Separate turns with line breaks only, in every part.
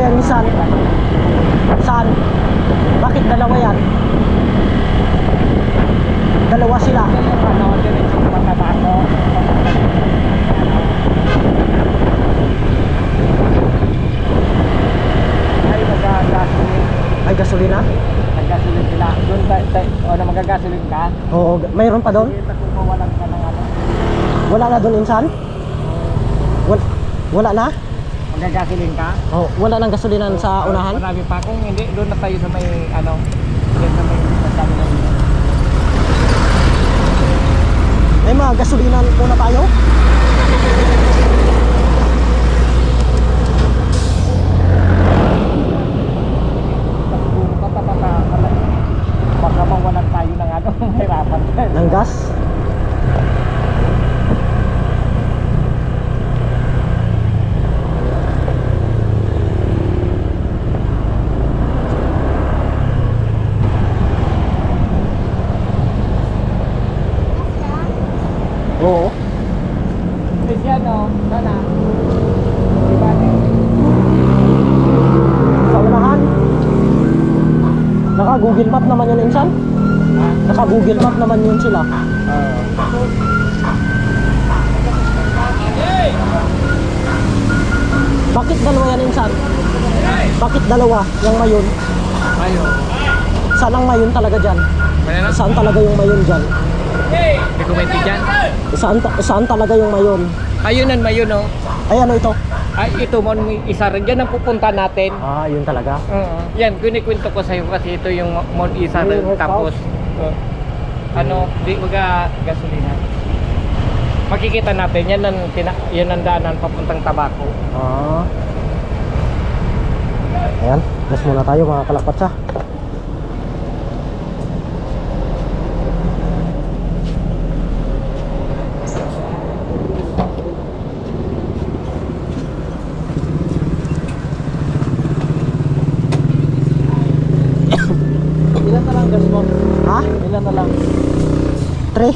yan, Nissan? Saan? Bakit dalawa yan? Dalawa sila.
Ano, diretsong pagkabako. Ay, mag-gasoline.
Ay, gasolina?
Nag-gasoline sila. Doon o na mag-gasoline ka?
Oo, mayroon pa doon?
Kita kung mawalan ka ng ano.
Wala na doon, Insan? Wala na?
Mag-gasoline ka?
Oh, wala nang gasolinan sa unahan?
Marami pa. Kung hindi, doon na tayo sa may ano. Doon sa may masabi na dito.
May mga gasolinan muna tayo?
Baka mawalan tayo ng ano, mahirapan.
Ng gas? Oo.
Cristiano, sana. Diba?
Sa unahan? Naka-Google Map naman yun, Insan? Naka-Google Map naman yun sila. Bakit dalawa yan, Insan? Bakit dalawa yung mayon?
Ayun.
Saan ang mayon talaga dyan?
Ano?
Saan talaga yung mayon dyan?
Hindi ko maintindihan.
Saan talaga yung mayon?
Ayun ang mayon, no?
Ay, ano ito?
Ay, ito mo, isa rin. Yan ang pupunta natin.
Ah, yun talaga.
Yan, kinikwento ko sa'yo kasi ito yung Mount Isa rin. Tapos, ano, di baga gasolina. Makikita natin, yan ang daanan papuntang Tabaco.
Ah. Ayan, gas muna tayo mga kalakpatsa.
Ilan na lang gas mo?
Ha?
Ilan na lang?
3?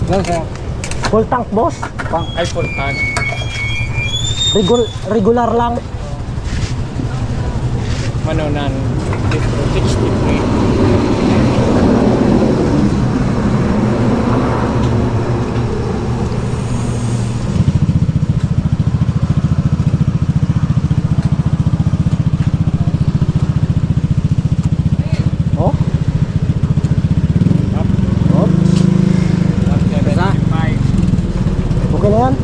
Ilan siya?
Full tank, boss?
Pang iPhone tag.
Regular lang.
Manonan. 63.
Oh? Oh? Okay na yan?